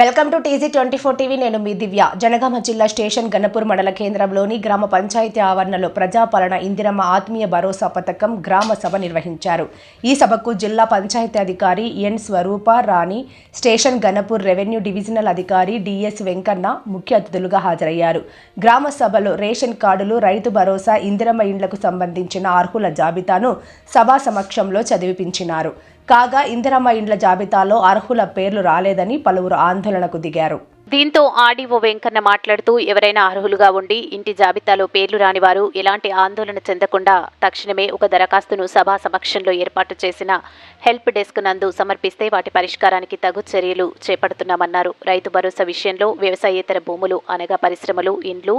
Welcome to TG24 TV. నేను మీ దివ్య. జనగామ జిల్లా station Ganapur మండల కేంద్రంలోని గ్రామ పంచాయతీ ఆవరణలో ప్రజాపాలన ఇందిరమ్మ ఆత్మీయ భరోసా పథకం గ్రామ సభ నిర్వహించారు. ఈ సభకు జిల్లా పంచాయతీ అధికారి ఎన్ స్వరూప రాణి, స్టేషన్ గణపూర్ రెవెన్యూ డివిజనల్ అధికారి డిఎస్ వెంకన్న ముఖ్య అతిథులుగా హాజరయ్యారు. గ్రామ సభలో రేషన్ కార్డులు, రైతు భరోసా, ఇందిరమ్మ ఇండ్లకు సంబంధించిన అర్హుల జాబితాను సభా సమక్షంలో చదివిపించినారు. కాగా ఇందిరమ్మ ఇండ్ల జాబితాలో అర్హుల పేర్లు రాలేదని పలువురు ఆందోళనకు దిగారు. దీంతో ఆర్డీఓ వెంకన్న మాట్లాడుతూ ఎవరైనా అర్హులుగా ఉండి ఇంటి జాబితాలో పేర్లు రాని వారు ఎలాంటి ఆందోళన చెందకుండా తక్షణమే ఒక దరఖాస్తును సభా సమక్షంలో ఏర్పాటు చేసిన హెల్ప్ డెస్క్ నందు సమర్పిస్తే వాటి పరిష్కారానికి తగు చర్యలు చేపడుతున్నామన్నారు. రైతు భరోసా విషయంలో వ్యవసాయేతర భూములు అనగా పరిశ్రమలు, ఇండ్లు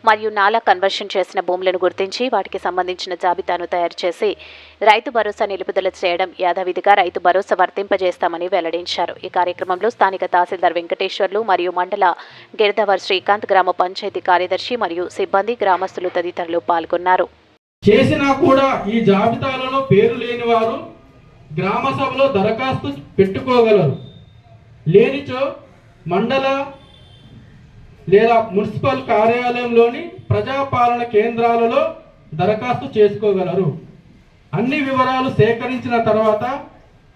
మరియు నాలా కన్వర్షన్ చేసిన భూములను గుర్తించి వాటికి సంబంధించిన జాబితాను తయారు చేసి రైతు భరోసా నిలుపుదల చేయడం యథావిధిగా రైతు భరోసా వర్తింపజేస్తామని వెల్లడించారు. ఈ కార్యక్రమంలో స్థానిక తహసీల్దార్ వెంకటేశ్వర్లు మరియు మండల గిరిధవర్ శ్రీకాంత్, గ్రామ పంచాయతీ కార్యదర్శి మరియు సిబ్బంది, గ్రామస్తులు తదితరులు పాల్గొన్నారు. చేసినా కూడా ఈ జాబితాలలో పేరు లేని వారు గ్రామ సభలో దరఖాస్తు పెట్టుకోగలరు. లేనిచో మండల లేదా మున్సిపల్ కార్యాలయంలోని ప్రజాపాలన కేంద్రాలలో దరఖాస్తు చేసుకోగలరు. అన్ని వివరాలు సేకరించిన తర్వాత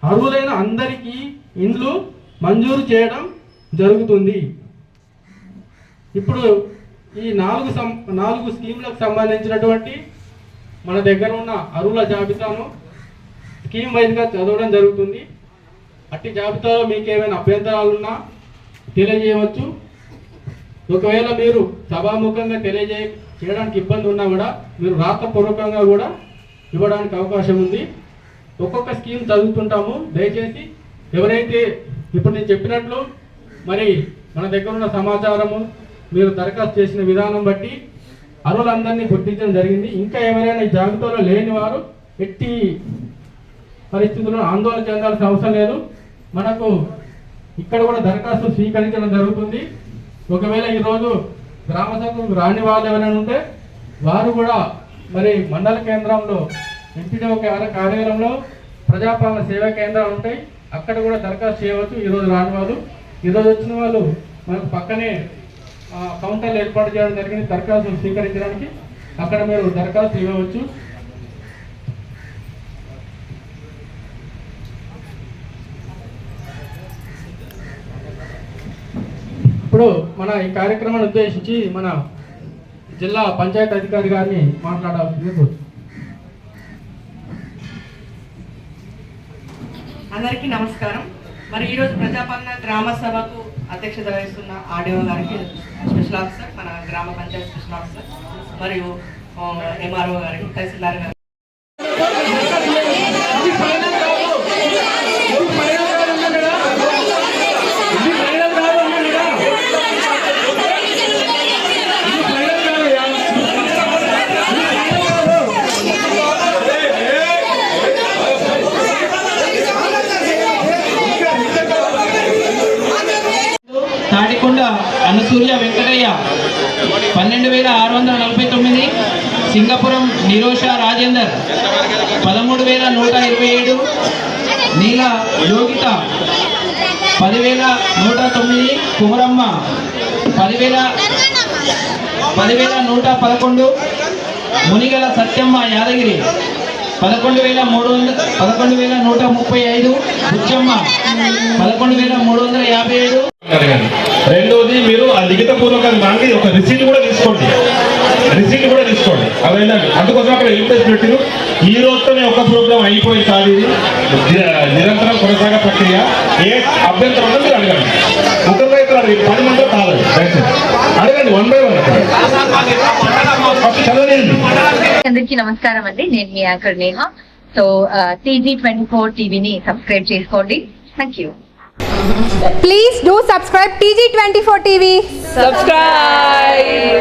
అర్హులైన అందరికీ ఇండ్లు మంజూరు చేయడం జరుగుతుంది. ఇప్పుడు ఈ నాలుగు స్కీమ్లకు సంబంధించినటువంటి మన దగ్గర ఉన్న అర్హుల జాబితాను స్కీమ్ వైజ్గా చదవడం జరుగుతుంది. అట్టి జాబితాలో మీకు ఏమైనా అభ్యంతరాలున్నా తెలియజేయవచ్చు. ఒకవేళ మీరు సభాముఖంగా చేయడానికి ఇబ్బంది ఉన్నా కూడా మీరు రాతపూర్వకంగా కూడా ఇవ్వడానికి అవకాశం ఉంది. ఒక్కొక్క స్కీమ్ చదువుతుంటాము. దయచేసి ఎవరైతే ఇప్పుడు నేను చెప్పినట్లు మరి మన దగ్గర ఉన్న సమాచారము మీరు దరఖాస్తు చేసిన విధానం బట్టి అర్హులందరినీ గుర్తించడం జరిగింది. ఇంకా ఎవరైనా ఈ జాబితాలో లేని వారు ఎట్టి పరిస్థితుల్లో ఆందోళన చెందాల్సిన అవసరం లేదు. మనకు ఇక్కడ కూడా దరఖాస్తు స్వీకరించడం జరుగుతుంది. ఒకవేళ ఈరోజు గ్రామ సభకు రాని వాళ్ళు ఎవరైనా ఉంటే వారు కూడా మరి మండల కేంద్రంలో ఎంపీడీఓ కార్యాలయంలో ప్రజాపాలన సేవా కేంద్రాలు ఉంటాయి, అక్కడ కూడా దరఖాస్తు చేయవచ్చు. ఈరోజు రాని వాళ్ళు, ఈరోజు వచ్చిన వాళ్ళు మనకు పక్కనే కౌంటర్లు ఏర్పాటు చేయడం జరిగింది దరఖాస్తులు స్వీకరించడానికి. అక్కడ మీరు దరఖాస్తు ఇవ్వవచ్చు. ఇప్పుడు మన ఈ కార్యక్రమాన్ని ఉద్దేశించి మన జిల్లా పంచాయతీ అధికారి గారిని మాట్లాడాల్సింది కోరుతున్నాను. అందరికీ నమస్కారం. మరి ఈరోజు ప్రజాపాలన గ్రామ సభకు అధ్యక్షత వహిస్తున్న ఆర్డీఓ గారికి, స్పెషల్ ఆఫీసర్, మన గ్రామ పంచాయతీ స్పెషల్ ఆఫీసర్ మరియు ఎంఆర్ఓ గారికి, తహసీల్దార్ గారికి, తాటికొండ అనసూర్య వెంకటయ్య 12,649, సింగపురం నిరోష రాజేందర్ 13,127, నీల యోగిత 10,109, కుమరమ్మ 10,111, మునిగల సత్యమ్మ యాదగిరి 11,135, బుచ్చమ్మ 11,357. రెండోది, మీరు ఆ లిఖిత పూర్వకంగా ఒక రిసీట్ కూడా తీసుకోండి. అవైనా అందుకోసం అక్కడ ఇంట్రెస్ట్ పెట్టిరు. ఈ రోజుతోనే ఒక ప్రోగ్రామ్ అయిపోయింది కాదు, ఇది నిరంతరం కొనసాగే ప్రక్రియ. ఏ అభ్యంతరం ఉందో మీరు అడగండి. ఒకరి రైతులు అడగండి, 10 మందితో కాలేదు, అడగండి. 1 by 1 చదవలేదు. అందరికీ నమస్కారం అండి. నేను మీ యాంకర్ నేహ. సో TG24 టీవీని సబ్స్క్రైబ్ చేసుకోండి. Thank you. Please do subscribe TG24 TV. Subscribe.